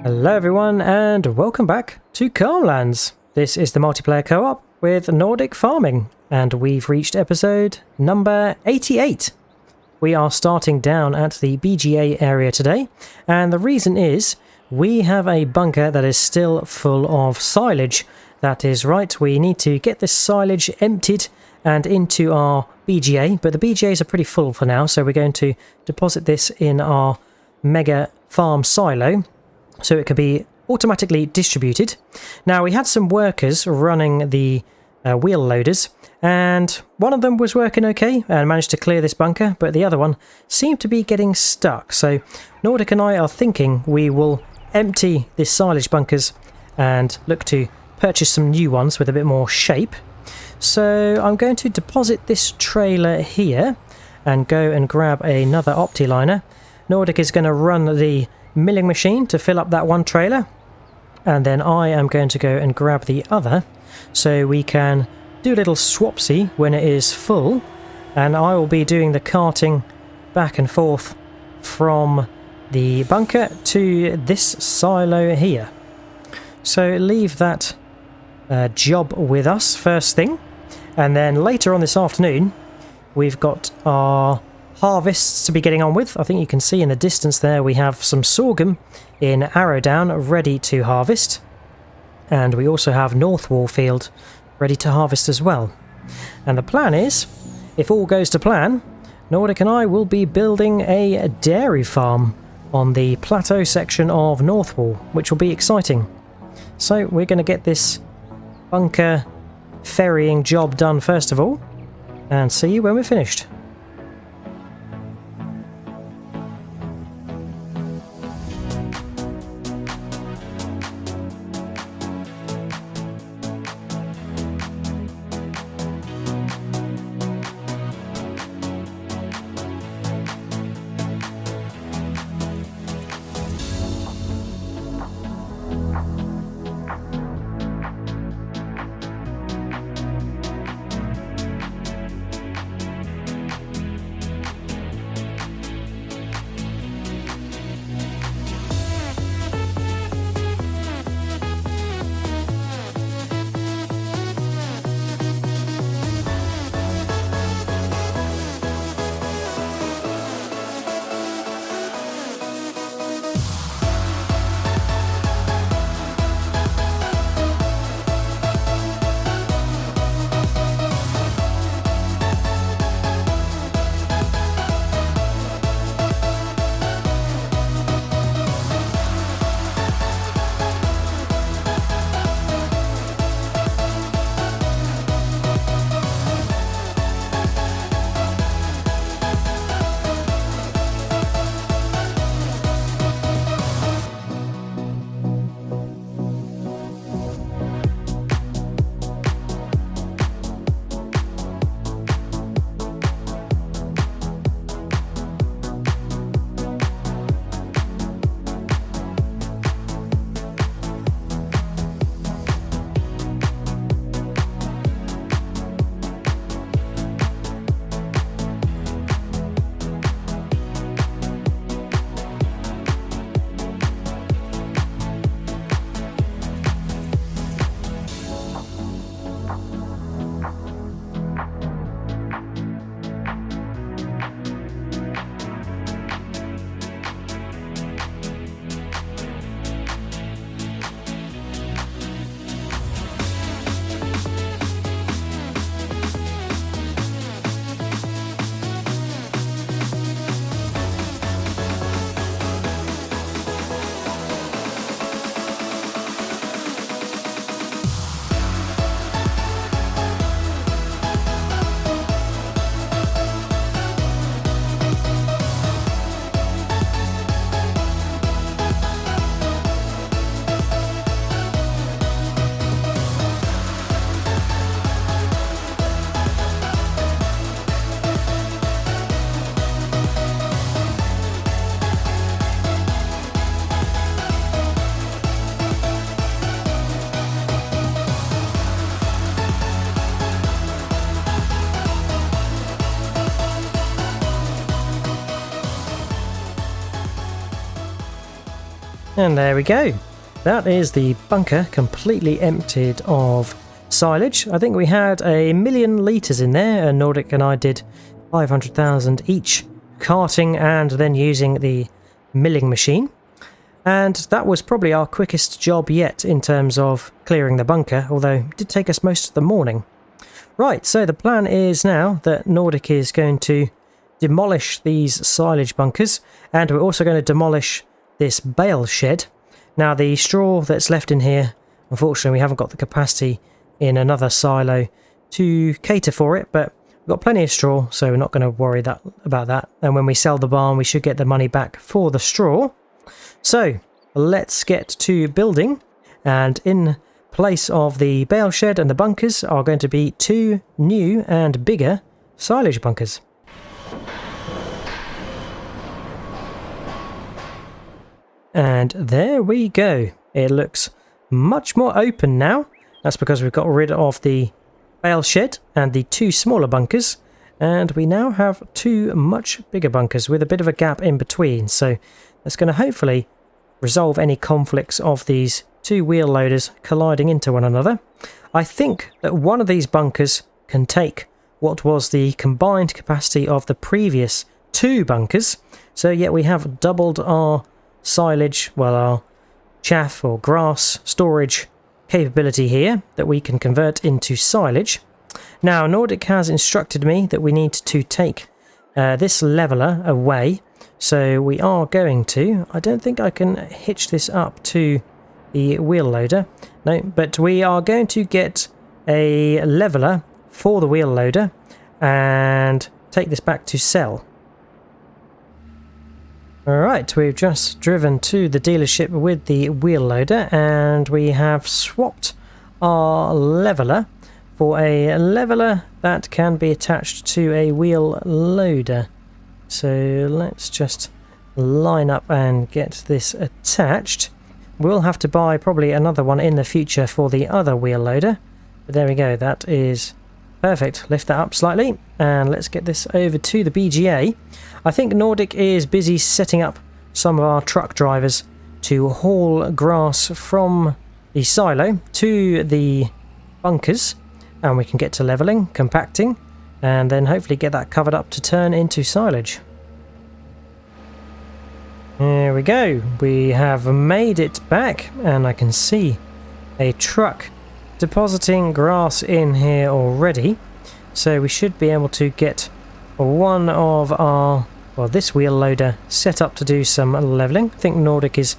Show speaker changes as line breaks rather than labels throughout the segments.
Hello everyone and welcome back to Calmlands. This is the multiplayer co-op with Nordic farming and we've reached episode number 88. We are starting down at the BGA area today and the reason is we have a bunker that is still full of silage. That is right, we need to get this silage emptied and into our BGA, but the BGAs are pretty full for now, so we're going to deposit this in our mega farm silo so it can be automatically distributed. Now we had some workers running the wheel loaders and one of them was working okay and managed to clear this bunker, but the other one seemed to be getting stuck. So Nordic and I are thinking we will empty these silage bunkers and look to purchase some new ones with a bit more shape. So I'm going to deposit this trailer here and go and grab another Optiliner. Nordic is going to run the milling machine to fill up that one trailer, and then I am going to go and grab the other so we can do a little swapsy when it is full, and I will be doing the carting back and forth from the bunker to this silo here. So leave that job with us first thing, and then later on this afternoon we've got our harvests to be getting on with. I think you can see in the distance there we have some sorghum in Arrowdown ready to harvest, and we also have North Wallfield ready to harvest as well. And the plan is, if all goes to plan, Nordic and I will be building a dairy farm on the plateau section of North Wall, which will be exciting. So we're going to get this bunker ferrying job done first of all and see you when we're finished. And there we go. That is the bunker completely emptied of silage. I think we had 1,000,000 litres in there, and Nordic and I did 500,000 each, carting and then using the milling machine. And that was probably our quickest job yet in terms of clearing the bunker, although it did take us most of the morning. Right, so the plan is now that Nordic is going to demolish these silage bunkers, and we're also going to demolish this bale shed. Now the straw that's left in here, unfortunately we haven't got the capacity in another silo to cater for it, but we've got plenty of straw, so we're not going to worry about that. And when we sell the barn, we should get the money back for the straw. So let's get to building, and in place of the bale shed and the bunkers are going to be 2 new and bigger silage bunkers. And there we go. It looks much more open now. That's because we've got rid of the bale shed and the 2 smaller bunkers, and we now have 2 much bigger bunkers with a bit of a gap in between. So that's going to hopefully resolve any conflicts of these 2 wheel loaders colliding into one another. I think that one of these bunkers can take what was the combined capacity of the previous 2 bunkers. So yet we have doubled our silage, well, our chaff or grass storage capability here that we can convert into silage. Now Nordic has instructed me that we need to take this leveler away, so we are going to. I don't think I can hitch this up to the wheel loader, no, but we are going to get a leveler for the wheel loader and take this back to sell. Alright, we've just driven to the dealership with the wheel loader, and we have swapped our leveler for a leveler that can be attached to a wheel loader. So let's just line up and get this attached. We'll have to buy probably another one in the future for the other wheel loader, but there we go, that is perfect. Lift that up slightly and let's get this over to the BGA. I think Nordic is busy setting up some of our truck drivers to haul grass from the silo to the bunkers, and we can get to levelling, compacting, and then hopefully get that covered up to turn into silage. There we go, we have made it back, and I can see a truck depositing grass in here already, so we should be able to get one of our, well, this wheel loader set up to do some levelling. I think Nordic is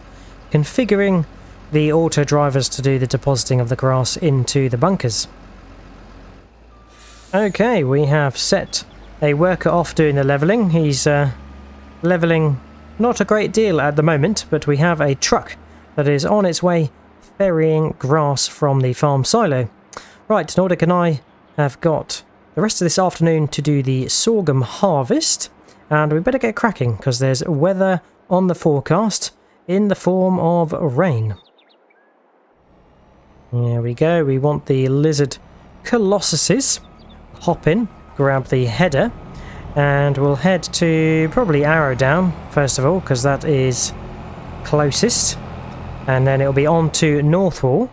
configuring the auto drivers to do the depositing of the grass into the bunkers. Okay, we have set a worker off doing the levelling. He's levelling not a great deal at the moment, but we have a truck that is on its way ferrying grass from the farm silo. Right, Nordic and I have got the rest of this afternoon to do the sorghum harvest, and we better get cracking because there's weather on the forecast in the form of rain. There we go, we want the lizard colossuses. Hop in, grab the header, and we'll head to probably Arrowdown first of all because that is closest, and then it'll be on to Northwall,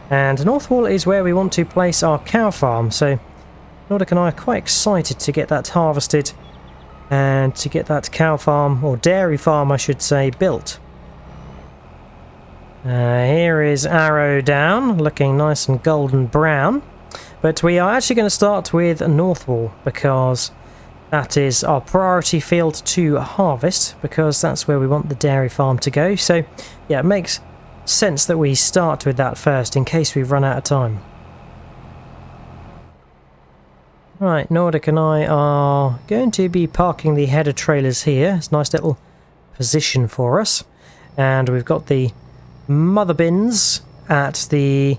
and Northwall is where we want to place our cow farm. So Nordic and I are quite excited to get that harvested and to get that cow farm, or dairy farm I should say, built. Here is Arrowdown, looking nice and golden brown. But we are actually going to start with Northwall because that is our priority field to harvest, because that's where we want the dairy farm to go. So yeah, it makes sense that we start with that first in case we run out of time. Right, Nordic and I are going to be parking the header trailers here. It's a nice little position for us. And we've got the mother bins at the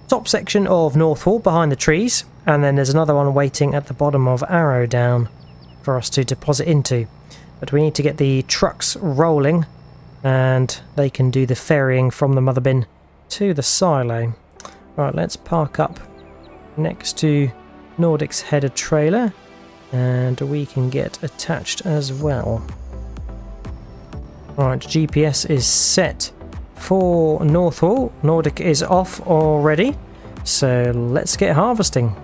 top section of Northwall behind the trees, and then there's another one waiting at the bottom of Arrowdown for us to deposit into. But we need to get the trucks rolling and they can do the ferrying from the mother bin to the silo. Right, let's park up next to Nordic's header trailer and we can get attached as well. Right, GPS is set for Northwall. Nordic is off already, so let's get harvesting.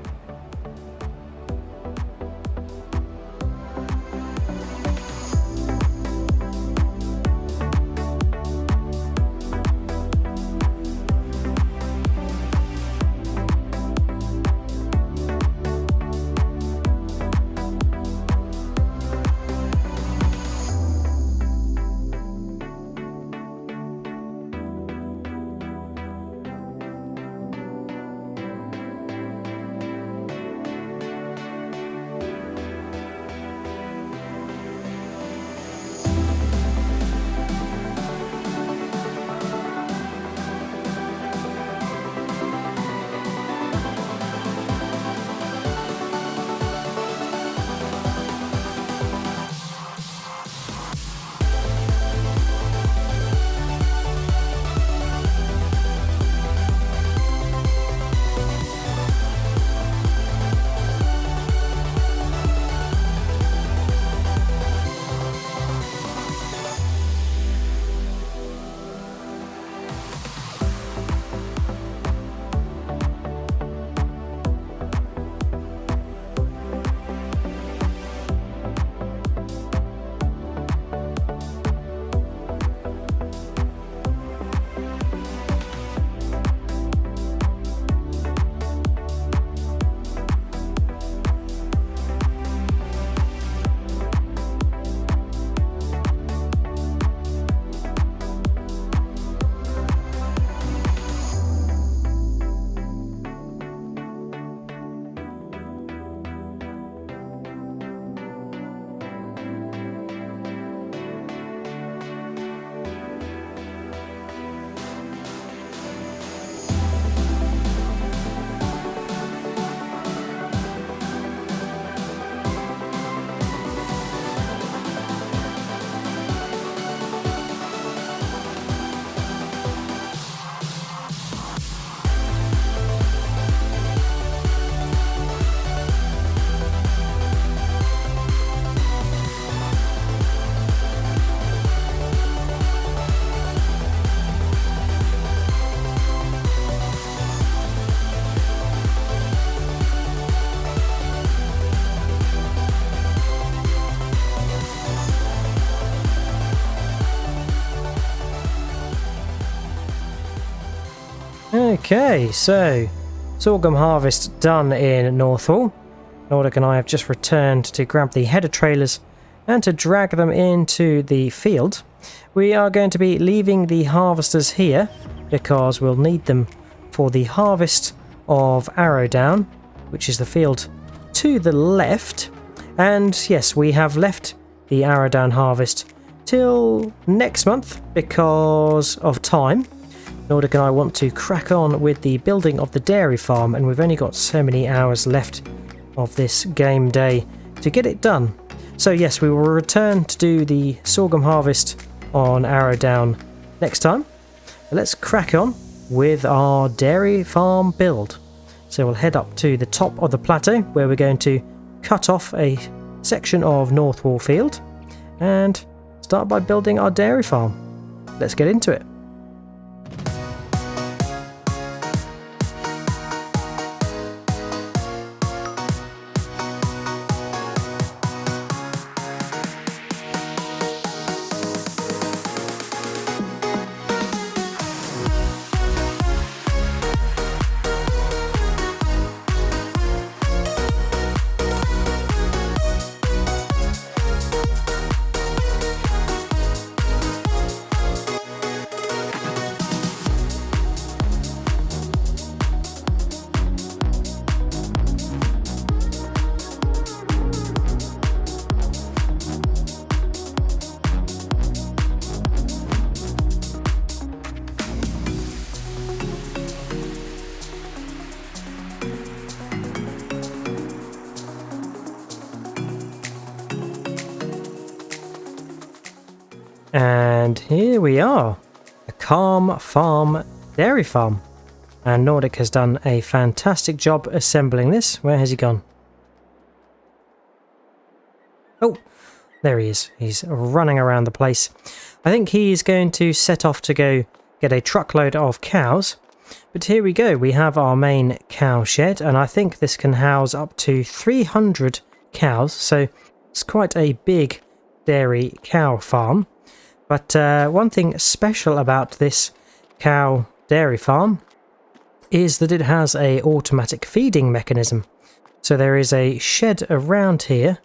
Okay, so sorghum harvest done in Northwall. Nordic and I have just returned to grab the header trailers and to drag them into the field. We are going to be leaving the harvesters here because we'll need them for the harvest of Arrowdown, which is the field to the left. And yes, we have left the Arrowdown harvest till next month because of time. Nordic and I want to crack on with the building of the dairy farm, and we've only got so many hours left of this game day to get it done. So yes, we will return to do the sorghum harvest on Arrowdown next time. But let's crack on with our dairy farm build. So we'll head up to the top of the plateau where we're going to cut off a section of Northwall field and start by building our dairy farm. Let's get into it. And here we are, a Calm Farm dairy farm. And Nordic has done a fantastic job assembling this. Where has he gone? Oh, there he is. He's running around the place. I think he's going to set off to go get a truckload of cows. But here we go, we have our main cow shed, and I think this can house up to 300 cows, so it's quite a big dairy cow farm. But one thing special about this cow dairy farm is that it has a automatic feeding mechanism. So there is a shed around here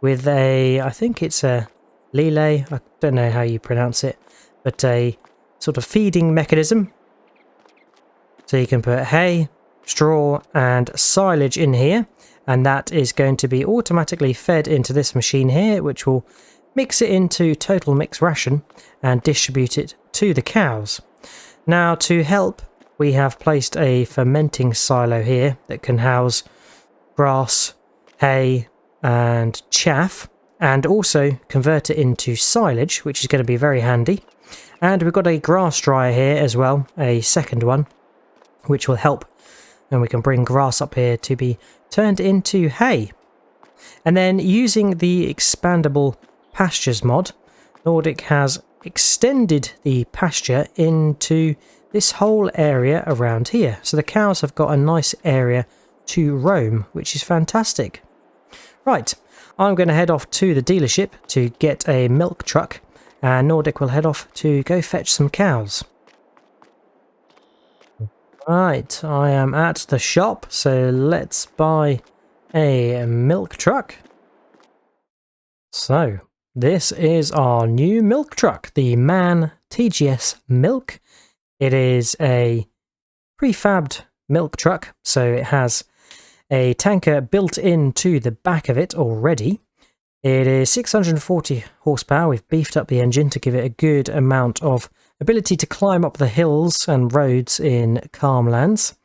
with a, I think it's a relay, I don't know how you pronounce it, but a sort of feeding mechanism. So you can put hay, straw and silage in here, and that is going to be automatically fed into this machine here, which will mix it into total mix ration and distribute it to the cows. Now, to help, we have placed a fermenting silo here that can house grass, hay and chaff, and also convert it into silage, which is going to be very handy. And we've got a grass dryer here as well, a second one, which will help, and we can bring grass up here to be turned into hay. And then using the expandable pastures mod, Nordic has extended the pasture into this whole area around here. So the cows have got a nice area to roam, which is fantastic. Right, I'm going to head off to the dealership to get a milk truck, and Nordic will head off to go fetch some cows. Right, I am at the shop, so let's buy a milk truck. So, this is our new milk truck, the MAN TGS Milk. It is a prefabbed milk truck, so it has a tanker built into the back of it already. It is 640 horsepower. We've beefed up the engine to give it a good amount of ability to climb up the hills and roads in Calmlands.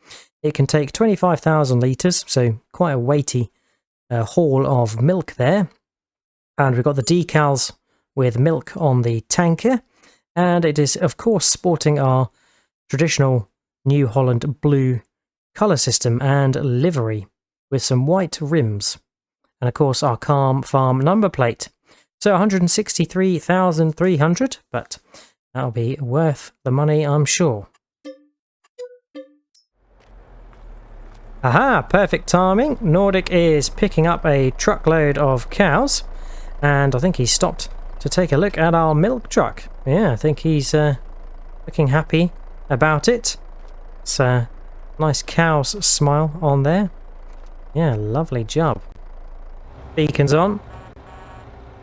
It can take 25,000 litres, so quite a weighty haul of milk there. And we've got the decals with milk on the tanker, and it is of course sporting our traditional New Holland blue colour system and livery with some white rims, and of course our Calm Farm number plate. So 163,300, but that'll be worth the money, I'm sure. Aha, perfect timing. Nordic is picking up a truckload of cows, and I think he stopped to take a look at our milk truck. Yeah, I think he's looking happy about it. It's a nice cow's smile on there. Yeah, lovely job. Beacons on.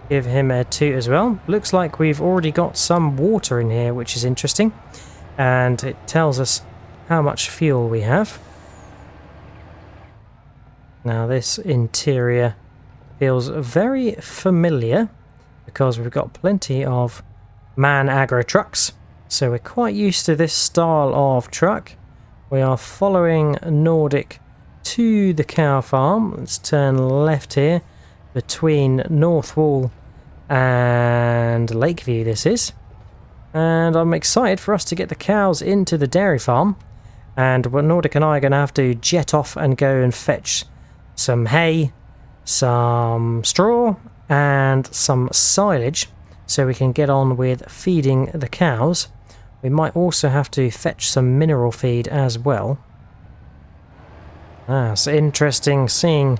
Give him a toot as well. Looks like we've already got some water in here, which is interesting. And it tells us how much fuel we have. Now this interior feels very familiar because we've got plenty of MAN agro trucks. So we're quite used to this style of truck. We are following Nordic to the cow farm. Let's turn left here between North Wall and Lakeview this is. And I'm excited for us to get the cows into the dairy farm. And Nordic and I are going to have to jet off and go and fetch some hay, some straw and some silage so we can get on with feeding the cows. We might also have to fetch some mineral feed as well. It's interesting seeing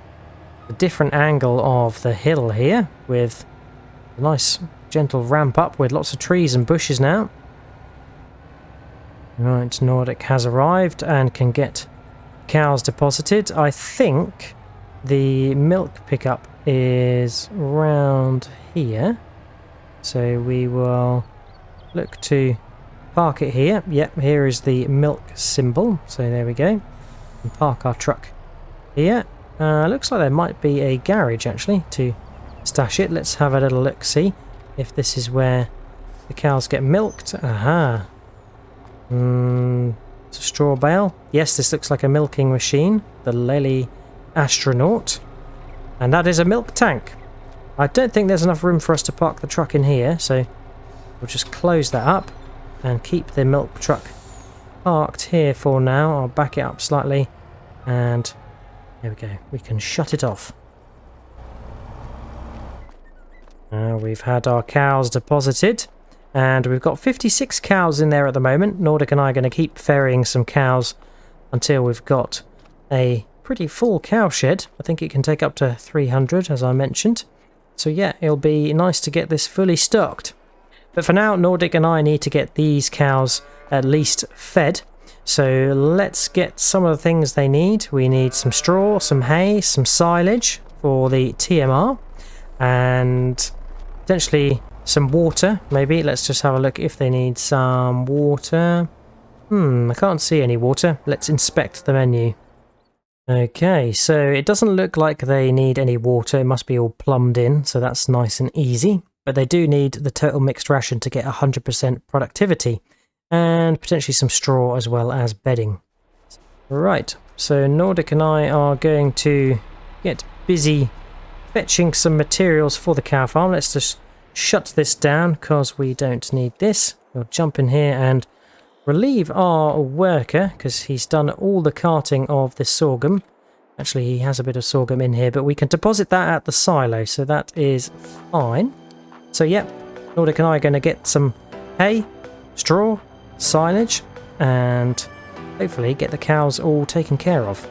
the different angle of the hill here with a nice gentle ramp up with lots of trees and bushes now. Right, Nordic has arrived and can get cows deposited. I think the milk pickup is round here, so we will look to park it here. Yep, here is the milk symbol, so there we go. And park our truck here. Looks like there might be a garage actually to stash it. Let's have a little look, see if this is where the cows get milked. Aha. It's a straw bale. Yes, this looks like a milking machine. The Lely Astronaut. And that is a milk tank. I don't think there's enough room for us to park the truck in here, so we'll just close that up and keep the milk truck parked here for now. I'll back it up slightly and there we go. We can shut it off. We've had our cows deposited And we've got 56 cows in there at the moment. Nordic and I are going to keep ferrying some cows until we've got a pretty full cow shed. I think it can take up to 300, as I mentioned. So yeah, it'll be nice to get this fully stocked. But for now, Nordic and I need to get these cows at least fed. So let's get some of the things they need. We need some straw, some hay, some silage for the TMR, and potentially some water, maybe. Let's just have a look if they need some water. I can't see any water. Let's inspect the menu. Okay, so it doesn't look like they need any water. It must be all plumbed in, so that's nice and easy. But they do need the total mixed ration to get 100% productivity, and potentially some straw as well as bedding. Right, so Nordic and I are going to get busy fetching some materials for the cow farm. Let's just shut this down because we don't need this. We'll jump in here and relieve our worker because he's done all the carting of this sorghum. Actually, he has a bit of sorghum in here, but we can deposit that at the silo, so that is fine. So yeah, Nordic and I are going to get some hay, straw, silage, and hopefully get the cows all taken care of.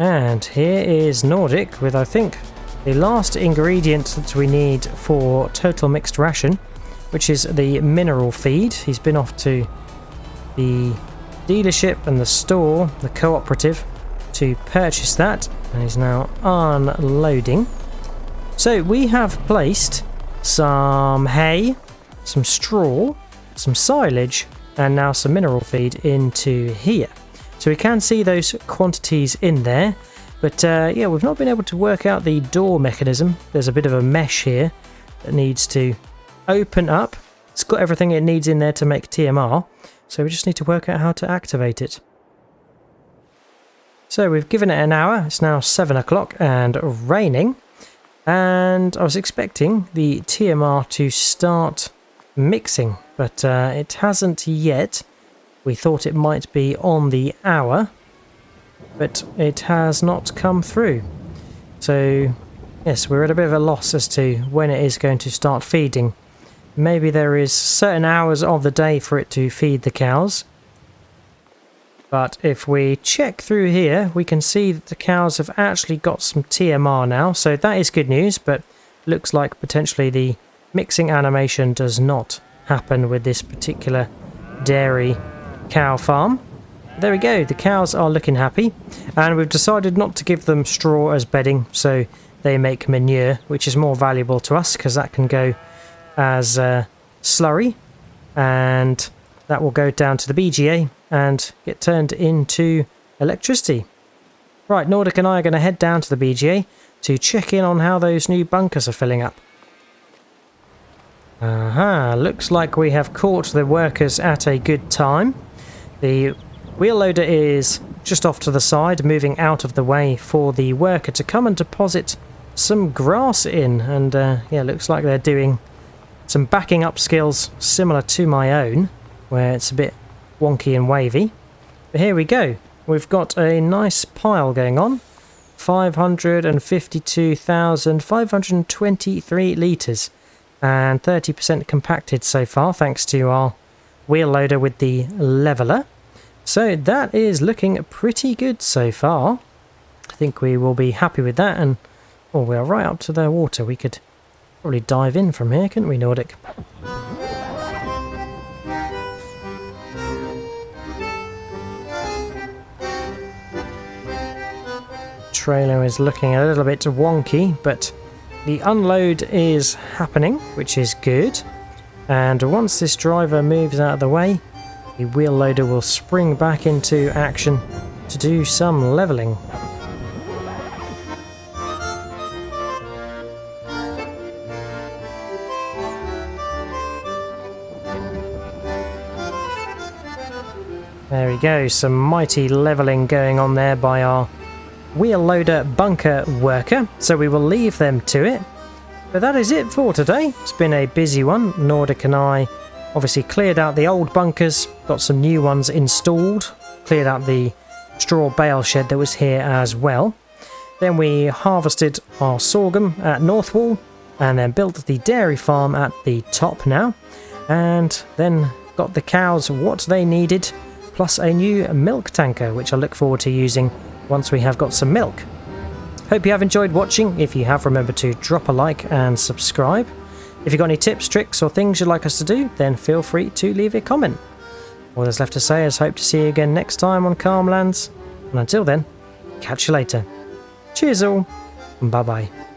And here is Nordic with, I think, the last ingredient that we need for total mixed ration, which is the mineral feed. He's been off to the dealership and the store, the cooperative, to purchase that, and he's now unloading. So we have placed some hay, some straw, some silage, and now some mineral feed into here. So we can see those quantities in there, but yeah, we've not been able to work out the door mechanism. There's a bit of a mesh here that needs to open up. It's got everything it needs in there to make TMR, so we just need to work out how to activate it. So we've given it an hour. It's now 7 o'clock and raining, and I was expecting the TMR to start mixing, but it hasn't yet. We thought it might be on the hour, but it has not come through. So yes, we're at a bit of a loss as to when it is going to start feeding. Maybe there is certain hours of the day for it to feed the cows. But if we check through here, we can see that the cows have actually got some TMR now. So that is good news, but looks like potentially the mixing animation does not happen with this particular dairy cow farm. There we go, the cows are looking happy, and we've decided not to give them straw as bedding, so they make manure, which is more valuable to us because that can go as slurry, and that will go down to the BGA and get turned into electricity. Right, Nordic and I are going to head down to the BGA to check in on how those new bunkers are filling up. Aha, looks like we have caught the workers at a good time. The wheel loader is just off to the side, moving out of the way for the worker to come and deposit some grass in, and yeah, looks like they're doing some backing up skills similar to my own, where it's a bit wonky and wavy. But here we go. We've got a nice pile going on. 552,523 litres and 30% compacted so far, thanks to our wheel loader with the leveller. So that is looking pretty good so far. I think we will be happy with that, and oh, we are right up to the water. We could probably dive in from here, couldn't we, Nordic? Trailer is looking a little bit wonky, but the unload is happening, which is good. And once this driver moves out of the way, the wheel loader will spring back into action to do some levelling. There we go, some mighty levelling going on there by our wheel loader bunker worker, so we will leave them to it. But that is it for today. It's been a busy one. Nordic and I obviously cleared out the old bunkers, got some new ones installed, cleared out the straw bale shed that was here as well. Then we harvested our sorghum at North Wall, and then built the dairy farm at the top now, and then got the cows what they needed, plus a new milk tanker, which I look forward to using once we have got some milk. Hope you have enjoyed watching. If you have, remember to drop a like and subscribe. If you've got any tips, tricks or things you'd like us to do, then feel free to leave a comment. All there's left to say is hope to see you again next time on Calmlands, and until then, catch you later. Cheers all, and bye bye.